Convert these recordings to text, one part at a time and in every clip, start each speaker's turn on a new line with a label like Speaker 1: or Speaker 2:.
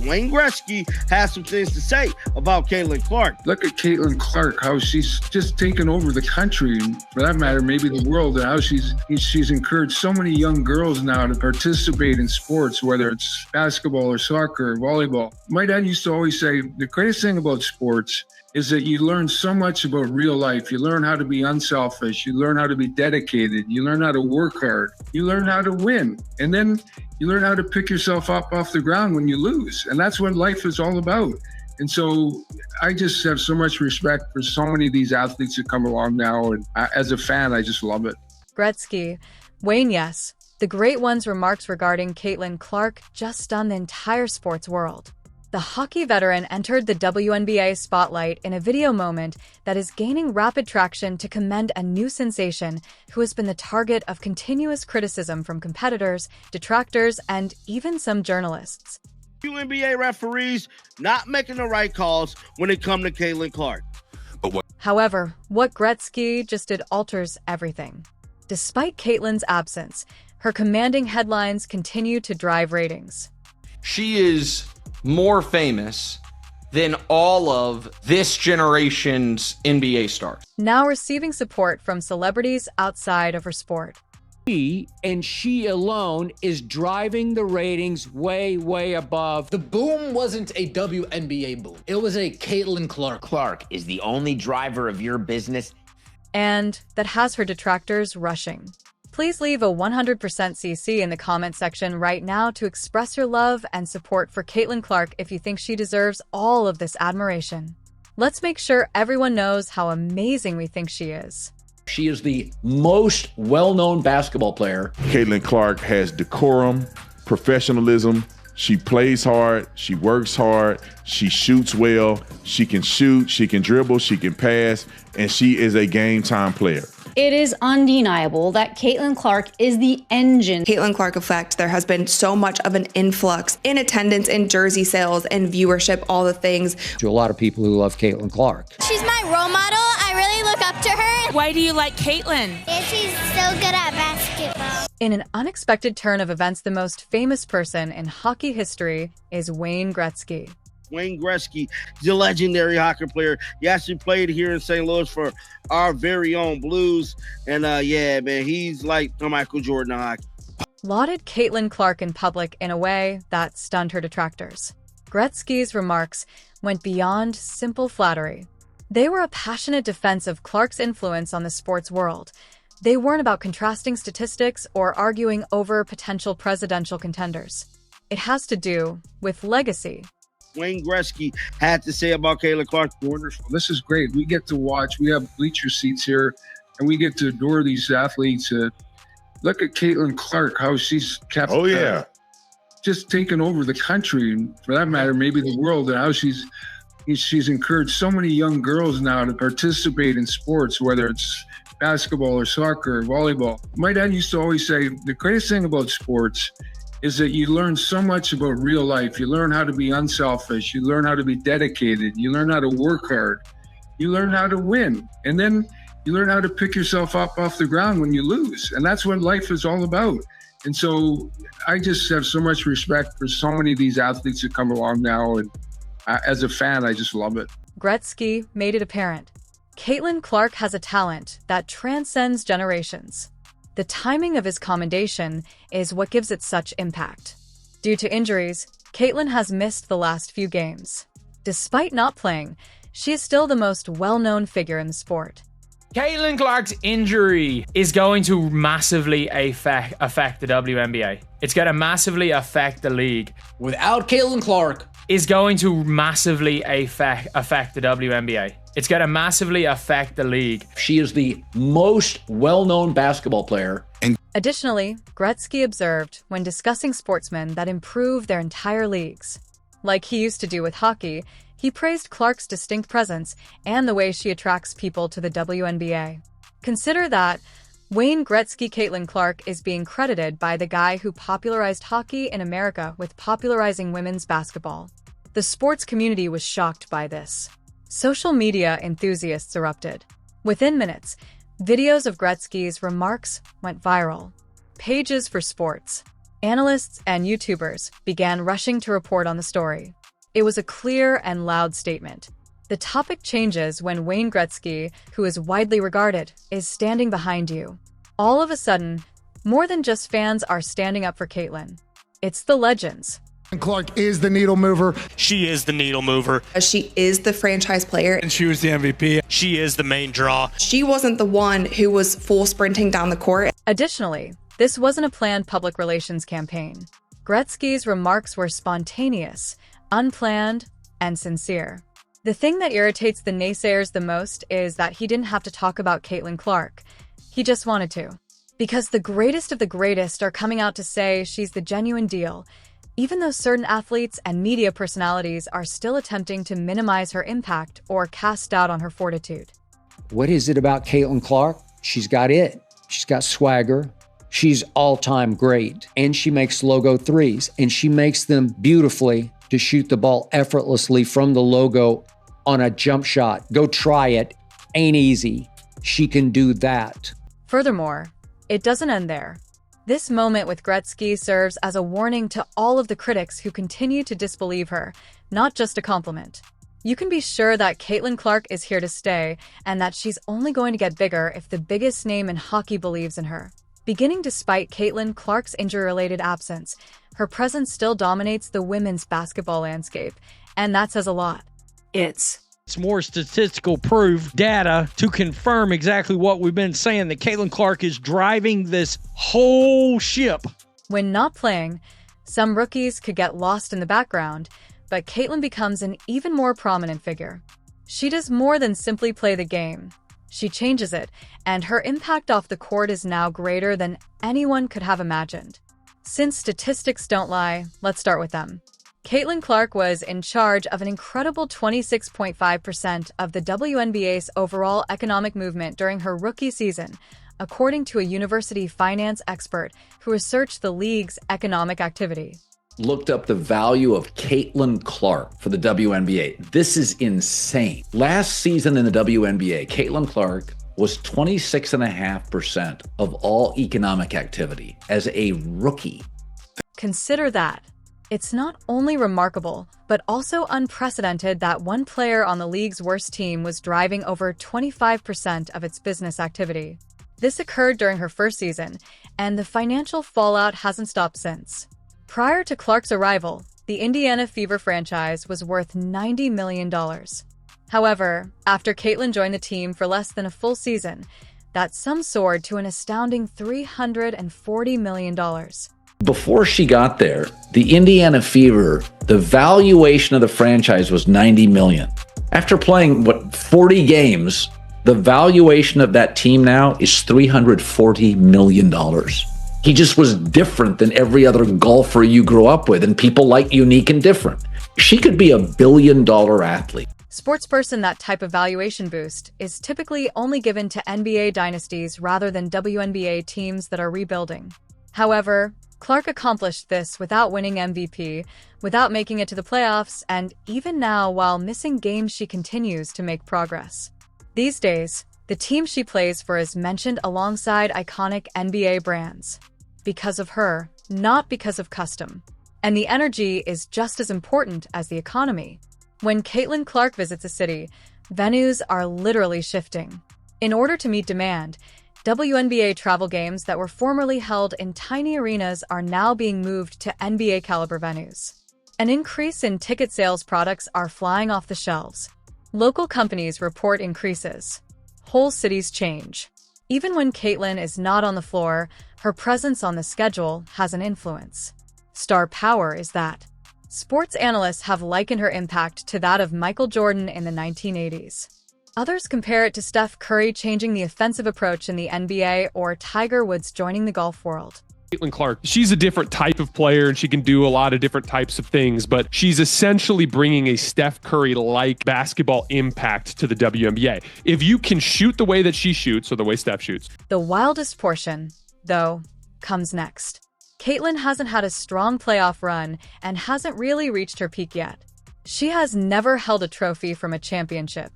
Speaker 1: Wayne Gretzky has some things to say about Caitlin Clark.
Speaker 2: Look at Caitlin Clark, how she's just taken over the country, and for that matter, maybe the world, and how she's encouraged so many young girls now to participate in sports, whether it's basketball or soccer or volleyball. My dad used to always say, the greatest thing about sports is that you learn so much about real life. You learn how to be unselfish. You learn how to be dedicated. You learn how to work hard. You learn how to win. And then you learn how to pick yourself up off the ground when you lose. And that's what life is all about. And so I just have so much respect for so many of these athletes that come along now. And as a fan, I just love it.
Speaker 3: Gretzky, Wayne, yes. The great one's remarks regarding Caitlin Clark just stunned the entire sports world. The hockey veteran entered the WNBA spotlight in a video moment that is gaining rapid traction to commend a new sensation who has been the target of continuous criticism from competitors, detractors, and even some journalists.
Speaker 1: WNBA referees not making the right calls when it comes to Caitlin Clark.
Speaker 3: However, what Gretzky just did alters everything. Despite Caitlin's absence, her commanding headlines continue to drive ratings.
Speaker 4: She is more famous than all of this generation's NBA stars.
Speaker 3: Now receiving support from celebrities outside of her sport.
Speaker 5: She, and she alone, is driving the ratings way, way above.
Speaker 6: The boom wasn't a WNBA boom. It was a Caitlin Clark.
Speaker 7: Clark is the only driver of your business.
Speaker 3: And that has her detractors rushing. Please leave a 100% CC in the comment section right now to express your love and support for Caitlin Clark if you think she deserves all of this admiration. Let's make sure everyone knows how amazing we think she is.
Speaker 6: She is the most well-known basketball player.
Speaker 8: Caitlin Clark has decorum, professionalism. She plays hard, she works hard, she shoots well, she can shoot, she can dribble, she can pass, and she is a game-time player.
Speaker 9: It is undeniable that Caitlin Clark is the engine.
Speaker 10: Caitlin Clark effect. There has been so much of an influx in attendance, in jersey sales, and viewership, all the things.
Speaker 5: To a lot of people who love Caitlin Clark.
Speaker 11: She's my role model. I really look up to her.
Speaker 12: Why do you like Caitlin?
Speaker 11: Yeah, she's so good at basketball.
Speaker 3: In an unexpected turn of events, the most famous person in hockey history is Wayne Gretzky.
Speaker 1: Wayne Gretzky, the legendary hockey player. He actually played here in St. Louis for our very own Blues. And yeah, man, he's like the Michael Jordan of hockey.
Speaker 3: Lauded Caitlin Clark in public in a way that stunned her detractors. Gretzky's remarks went beyond simple flattery. They were a passionate defense of Clark's influence on the sports world. They weren't about contrasting statistics or arguing over potential presidential contenders. It has to do with legacy.
Speaker 1: Wayne Gretzky had to say about Caitlin Clark.
Speaker 2: Wonderful. This is great. We get to watch. We have bleacher seats here, and we get to adore these athletes. Look at Caitlin Clark, how she's kept just taken over the country, and for that matter, maybe the world, and how she's encouraged so many young girls now to participate in sports, whether it's basketball or soccer or volleyball. My dad used to always say, the greatest thing about sports is that you learn so much about real life. You learn how to be unselfish. You learn how to be dedicated. You learn how to work hard. You learn how to win. And then you learn how to pick yourself up off the ground when you lose. And that's what life is all about. And so I just have so much respect for so many of these athletes that come along now. And as a fan, I just love it.
Speaker 3: Gretzky made it apparent. Caitlin Clark has a talent that transcends generations. The timing of his commendation is what gives it such impact. Due to injuries, Caitlin has missed the last few games. Despite not playing, she is still the most well-known figure in the sport.
Speaker 13: Caitlin Clark's injury is going to massively affect the WNBA. It's going to massively affect the league.
Speaker 6: Without Caitlin Clark,
Speaker 13: is going to massively affect the WNBA. It's going to massively affect the league.
Speaker 6: She is the most well-known basketball player.
Speaker 3: Additionally, Gretzky observed when discussing sportsmen that improve their entire leagues. Like he used to do with hockey, he praised Clark's distinct presence and the way she attracts people to the WNBA. Consider that Wayne Gretzky Caitlin Clark is being credited by the guy who popularized hockey in America with popularizing women's basketball. The sports community was shocked by this. Social media enthusiasts erupted. Within minutes, videos of Gretzky's remarks went viral. Pages for Sports, Analysts and YouTubers began rushing to report on the story. It was a clear and loud statement. The topic changes when Wayne Gretzky, who is widely regarded, is standing behind you. All of a sudden, more than just fans are standing up for Caitlin. It's the legends.
Speaker 12: Clark is the needle mover.
Speaker 14: She is the needle mover.
Speaker 10: She is the franchise player.
Speaker 14: And she was the MVP. She is the main draw.
Speaker 10: She wasn't the one who was full sprinting down the court.
Speaker 3: Additionally, this wasn't a planned public relations campaign. Gretzky's remarks were spontaneous, unplanned, and sincere. The thing that irritates the naysayers the most is that he didn't have to talk about Caitlin Clark. He just wanted to. Because the greatest of the greatest are coming out to say she's the genuine deal, even though certain athletes and media personalities are still attempting to minimize her impact or cast doubt on her fortitude.
Speaker 5: What is it about Caitlin Clark? She's got it. She's got swagger. She's all-time great. And she makes logo threes. And she makes them beautifully to shoot the ball effortlessly from the logo on a jump shot. Go try it. Ain't easy. She can do that.
Speaker 3: Furthermore, it doesn't end there. This moment with Gretzky serves as a warning to all of the critics who continue to disbelieve her, not just a compliment. You can be sure that Caitlin Clark is here to stay and that she's only going to get bigger if the biggest name in hockey believes in her. Beginning despite Caitlin Clark's injury-related absence, her presence still dominates the women's basketball landscape, and that says a lot. It's
Speaker 15: more statistical proof, data, to confirm exactly what we've been saying, that Caitlin Clark is driving this whole ship.
Speaker 3: When not playing, some rookies could get lost in the background, but Caitlin becomes an even more prominent figure. She does more than simply play the game. She changes it, and her impact off the court is now greater than anyone could have imagined. Since statistics don't lie, let's start with them. Caitlin Clark was in charge of an incredible 26.5% of the WNBA's overall economic movement during her rookie season, according to a university finance expert who researched the league's economic activity.
Speaker 16: Looked up the value of Caitlin Clark for the WNBA. This is insane. Last season in the WNBA, Caitlin Clark was 26.5% of all economic activity as a rookie.
Speaker 3: Consider that. It's not only remarkable, but also unprecedented that one player on the league's worst team was driving over 25% of its business activity. This occurred during her first season, and the financial fallout hasn't stopped since. Prior to Clark's arrival, the Indiana Fever franchise was worth $90 million. However, after Caitlin joined the team for less than a full season, that sum soared to an astounding $340 million.
Speaker 16: Before she got there, the Indiana Fever, the valuation of the franchise was $90 million. After playing, 40 games, the valuation of that team now is $340 million. He just was different than every other golfer you grew up with, and people like unique and different. She could be a billion-dollar athlete.
Speaker 3: Sportsperson, that type of valuation boost is typically only given to NBA dynasties rather than WNBA teams that are rebuilding. However, Clark accomplished this without winning MVP, without making it to the playoffs, and even now, while missing games, she continues to make progress. These days, the team she plays for is mentioned alongside iconic NBA brands. Because of her, not because of custom. And the energy is just as important as the economy. When Caitlin Clark visits a city, venues are literally shifting. In order to meet demand, WNBA travel games that were formerly held in tiny arenas are now being moved to NBA-caliber venues. An increase in ticket sales products are flying off the shelves. Local companies report increases. Whole cities change. Even when Caitlin is not on the floor, her presence on the schedule has an influence. Star power is that. Sports analysts have likened her impact to that of Michael Jordan in the 1980s. Others compare it to Steph Curry changing the offensive approach in the NBA or Tiger Woods joining the golf world.
Speaker 17: Caitlin Clark, she's a different type of player and she can do a lot of different types of things, but she's essentially bringing a Steph Curry-like basketball impact to the WNBA. If you can shoot the way that she shoots, or the way Steph shoots.
Speaker 3: The wildest portion, though, comes next. Caitlin hasn't had a strong playoff run and hasn't really reached her peak yet. She has never held a trophy from a championship.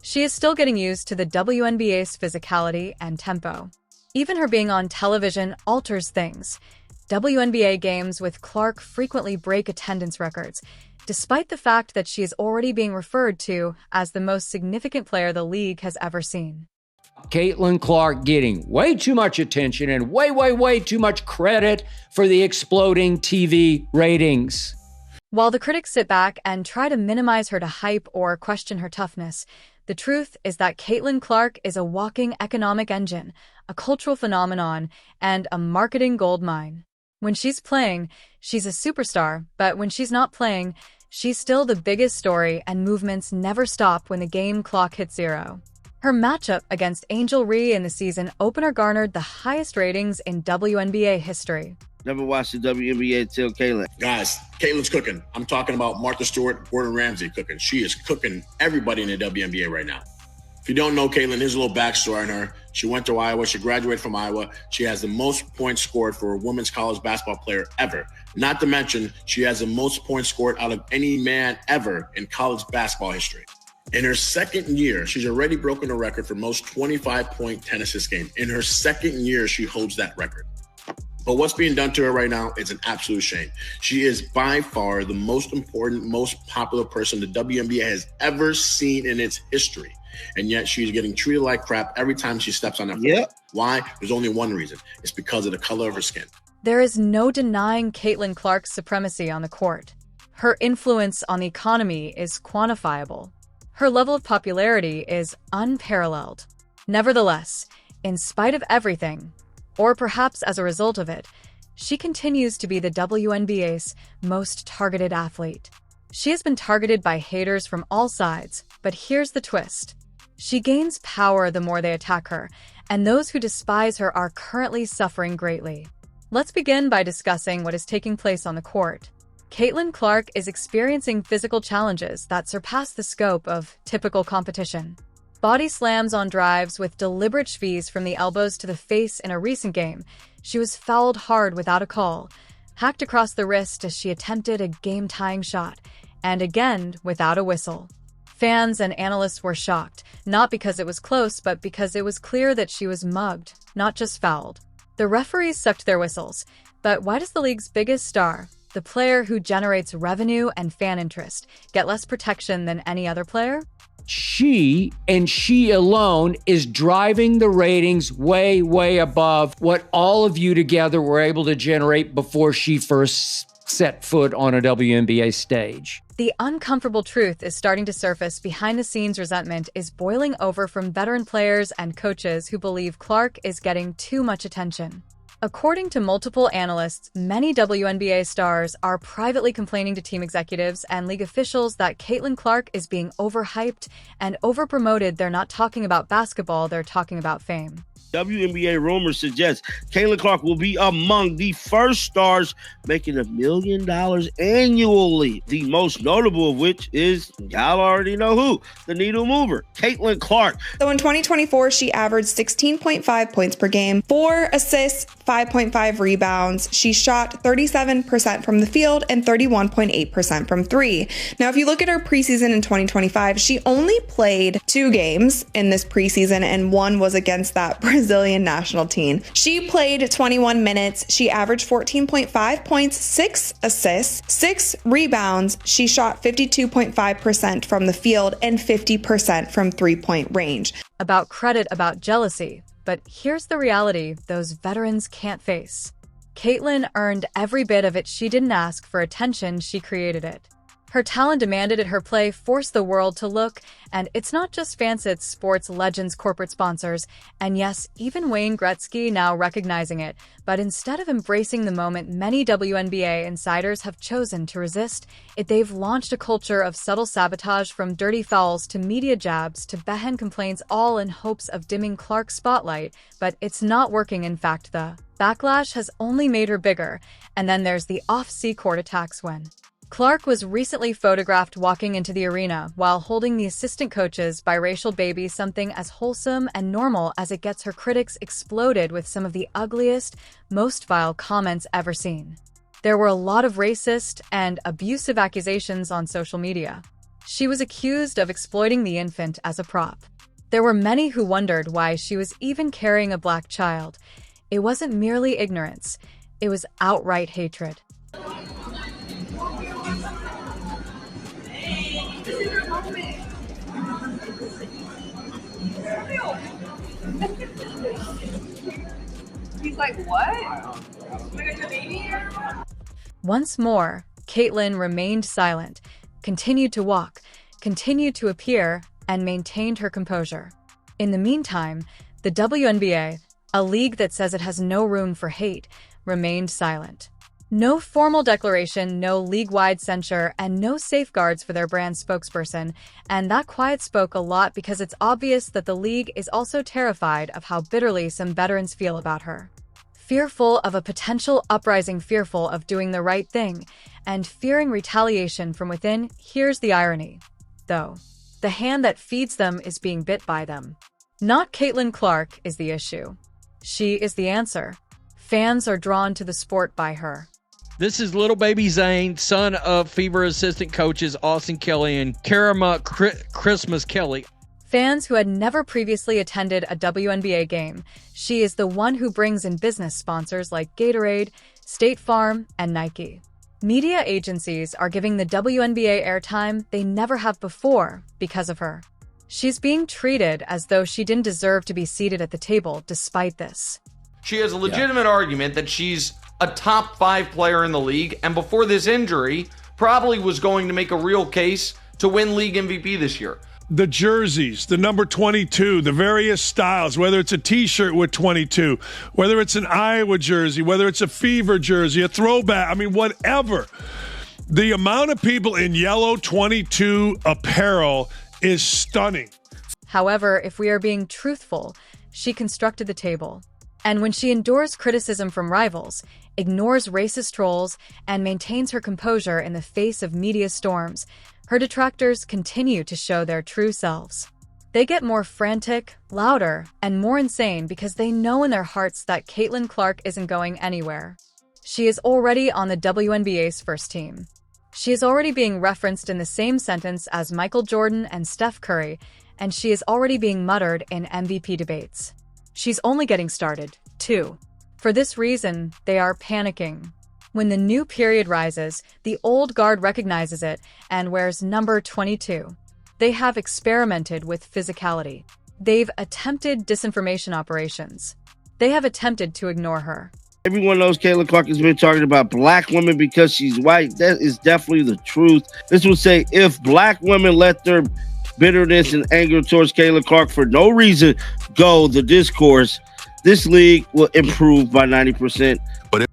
Speaker 3: She is still getting used to the WNBA's physicality and tempo. Even her being on television alters things. WNBA games with Clark frequently break attendance records, despite the fact that she is already being referred to as the most significant player the league has ever seen.
Speaker 5: Caitlin Clark getting way too much attention and way too much credit for the exploding TV ratings.
Speaker 3: While the critics sit back and try to minimize her to hype or question her toughness, the truth is that Caitlin Clark is a walking economic engine, a cultural phenomenon, and a marketing goldmine. When she's playing, she's a superstar, but when she's not playing, she's still the biggest story, and movements never stop when the game clock hits zero. Her matchup against Angel Ree in the season opener garnered the highest ratings in WNBA history.
Speaker 1: Never watched the WNBA until Caitlin.
Speaker 18: Guys, Caitlin's cooking. I'm talking about Martha Stewart, Gordon Ramsay cooking. She is cooking everybody in the WNBA right now. If you don't know Caitlin, here's a little backstory on her. She went to Iowa. She graduated from Iowa. She has the most points scored for a women's college basketball player ever. Not to mention, she has the most points scored out of any man ever in college basketball history. In her second year, she's already broken the record for most 25-point 10 assist game. In her second year, she holds that record. But what's being done to her right now is an absolute shame. She is by far the most important, most popular person the WNBA has ever seen in its history. And yet she's getting treated like crap every time she steps on that floor.
Speaker 1: Yep.
Speaker 18: Why? There's only one reason. It's because of the color of her skin.
Speaker 3: There is no denying Caitlin Clark's supremacy on the court. Her influence on the economy is quantifiable. Her level of popularity is unparalleled. Nevertheless, in spite of everything, or perhaps as a result of it, she continues to be the WNBA's most targeted athlete. She has been targeted by haters from all sides, but here's the twist. She gains power the more they attack her, and those who despise her are currently suffering greatly. Let's begin by discussing what is taking place on the court. Caitlin Clark is experiencing physical challenges that surpass the scope of typical competition. Body slams on drives with deliberate schvies from the elbows to the face in a recent game. She was fouled hard without a call, hacked across the wrist as she attempted a game-tying shot, and again without a whistle. Fans and analysts were shocked, not because it was close, but because it was clear that she was mugged, not just fouled. The referees sucked their whistles, but why does the league's biggest star, the player who generates revenue and fan interest, get less protection than any other player?
Speaker 5: She, and she alone, is driving the ratings way above what all of you together were able to generate before she first set foot on a WNBA stage.
Speaker 3: The uncomfortable truth is starting to surface. Behind-the-scenes resentment is boiling over from veteran players and coaches who believe Clark is getting too much attention. According to multiple analysts, many WNBA stars are privately complaining to team executives and league officials that Caitlin Clark is being overhyped and overpromoted. They're not talking about basketball, they're talking about fame.
Speaker 1: WNBA rumors suggest Caitlin Clark will be among the first stars making $1 million annually. The most notable of which is, y'all already know who, the needle mover, Caitlin Clark.
Speaker 10: So in 2024, she averaged 16.5 points per game, 4 assists, 5.5 rebounds. She shot 37% from the field and 31.8% from three. Now, if you look at her preseason in 2025, she only played 2 games in this preseason, and one was against that Brazilian national team. She played 21 minutes. She averaged 14.5 points, 6 assists, 6 rebounds. She shot 52.5% from the field and 50% from three-point range.
Speaker 3: About credit, about jealousy. But here's the reality those veterans can't face. Caitlin earned every bit of it. She didn't ask for attention, she created it. Her talent demanded it, her play forced the world to look, and it's not just fans, it's sports legends, corporate sponsors, and yes, even Wayne Gretzky now recognizing it. But instead of embracing the moment, many WNBA insiders have chosen to resist it. They've launched a culture of subtle sabotage, from dirty fouls to media jabs to backhand complaints, all in hopes of dimming Clark's spotlight. But it's not working. In fact, the backlash has only made her bigger. And then there's the off-court attacks when Clark was recently photographed walking into the arena while holding the assistant coach's biracial baby, something as wholesome and normal as it gets. Her critics exploded with some of the ugliest, most vile comments ever seen. There were a lot of racist and abusive accusations on social media. She was accused of exploiting the infant as a prop. There were many who wondered why she was even carrying a black child. It wasn't merely ignorance. It was outright hatred.
Speaker 19: He's like, what?
Speaker 3: Once more, Caitlyn remained silent, continued to walk, continued to appear, and maintained her composure. In the meantime, the WNBA, a league that says it has no room for hate, remained silent. No formal declaration, no league-wide censure, and no safeguards for their brand spokesperson, and that quiet spoke a lot because it's obvious that the league is also terrified of how bitterly some veterans feel about her. Fearful of a potential uprising, fearful of doing the right thing, and fearing retaliation from within. Here's the irony, though. The hand that feeds them is being bit by them. Not Caitlin Clark is the issue. She is the answer. Fans are drawn to the sport by her.
Speaker 15: This is little baby Zane, son of Fever assistant coaches Austin Kelly and Karama Christmas Kelly.
Speaker 3: Fans who had never previously attended a WNBA game, she is the one who brings in business sponsors like Gatorade, State Farm, and Nike. Media agencies are giving the WNBA airtime they never have before because of her. She's being treated as though she didn't deserve to be seated at the table despite this.
Speaker 4: She has a legitimate argument that she's a top 5 player in the league, and before this injury, probably was going to make a real case to win league MVP this year.
Speaker 20: The jerseys, the number 22, the various styles, whether it's a T-shirt with 22, whether it's an Iowa jersey, whether it's a Fever jersey, a throwback, I mean, whatever. The amount of people in yellow 22 apparel is stunning.
Speaker 3: However, if we are being truthful, she constructed the table. And when she endures criticism from rivals, ignores racist trolls, and maintains her composure in the face of media storms, her detractors continue to show their true selves. They get more frantic, louder, and more insane because they know in their hearts that Caitlin Clark isn't going anywhere. She is already on the WNBA's first team. She is already being referenced in the same sentence as Michael Jordan and Steph Curry, and she is already being muttered in MVP debates. She's only getting started, too. For this reason, they are panicking. When the new period rises, the old guard recognizes it and wears number 22. They have experimented with physicality. They've attempted disinformation operations. They have attempted to ignore her.
Speaker 1: Everyone knows Caitlin Clark has been talking about black women because she's white. That is definitely the truth. This will say if black women let their bitterness and anger towards Caitlin Clark for no reason go the discourse, this league will improve by 90%.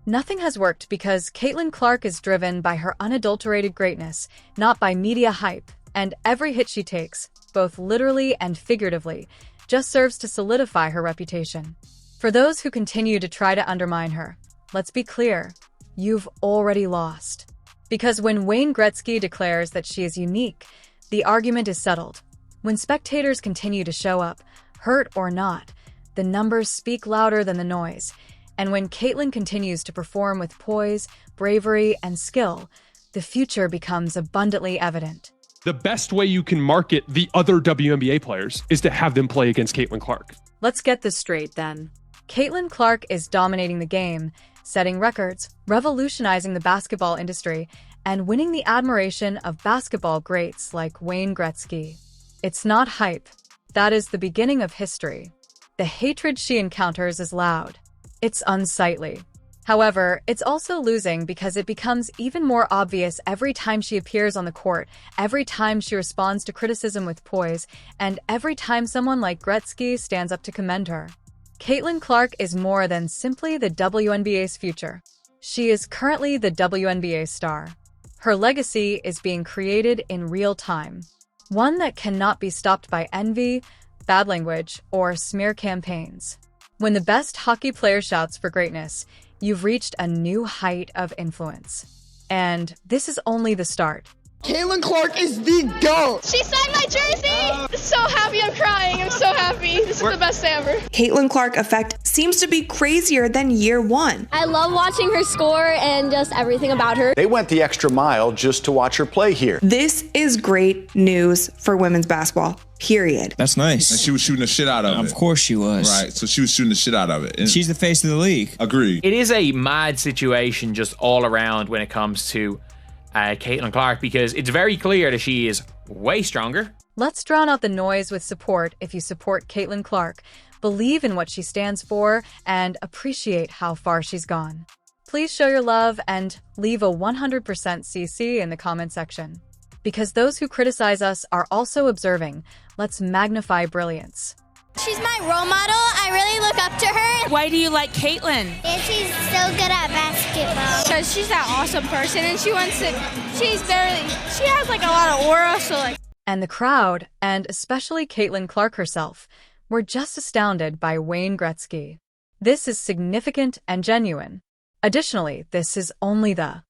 Speaker 3: Nothing has worked because Caitlin Clark is driven by her unadulterated greatness, not by media hype, and every hit she takes, both literally and figuratively, just serves to solidify her reputation. For those who continue to try to undermine her, let's be clear, you've already lost. Because when Wayne Gretzky declares that she is unique, the argument is settled. When spectators continue to show up, hurt or not, the numbers speak louder than the noise. And when Caitlin continues to perform with poise, bravery, and skill, the future becomes abundantly evident.
Speaker 17: The best way you can market the other WNBA players is to have them play against Caitlin Clark.
Speaker 3: Let's get this straight then. Caitlin Clark is dominating the game, setting records, revolutionizing the basketball industry, and winning the admiration of basketball greats like Wayne Gretzky. It's not hype. That is the beginning of history. The hatred she encounters is loud. It's unsightly. However, it's also losing because it becomes even more obvious every time she appears on the court, every time she responds to criticism with poise, and every time someone like Gretzky stands up to commend her. Caitlin Clark is more than simply the WNBA's future. She is currently the WNBA star. Her legacy is being created in real time, one that cannot be stopped by envy, bad language, or smear campaigns. When the best hockey player shouts for greatness, you've reached a new height of influence. And this is only the start.
Speaker 21: Caitlin Clark is the GOAT.
Speaker 22: She signed my jersey. So happy, I'm crying. I'm so happy. This is the best day ever.
Speaker 10: Caitlin Clark effect seems to be crazier than year one.
Speaker 22: I love watching her score and just everything about her.
Speaker 23: They went the extra mile just to watch her play here.
Speaker 10: This is great news for women's basketball. Period.
Speaker 24: That's nice.
Speaker 25: And she was shooting the shit out of it.
Speaker 24: Of course she was.
Speaker 25: Right, so she was shooting the shit out of it. And
Speaker 24: she's the face of the league.
Speaker 25: Agreed.
Speaker 13: It is a mad situation just all around when it comes to Caitlin Clark, because it's very clear that she is way stronger.
Speaker 3: Let's drown out the noise with support if you support Caitlin Clark, believe in what she stands for, and appreciate how far she's gone. Please show your love and leave a 100% CC in the comment section. Because those who criticize us are also observing, let's magnify brilliance.
Speaker 11: She's my role model. I really look up to her.
Speaker 26: Why do you like Caitlin?
Speaker 11: And she's so good at basketball.
Speaker 22: Because she's that awesome person and she has like a lot of aura, so like.
Speaker 3: And the crowd, and especially Caitlin Clark herself, were just astounded by Wayne Gretzky. This is significant and genuine. Additionally, this is only the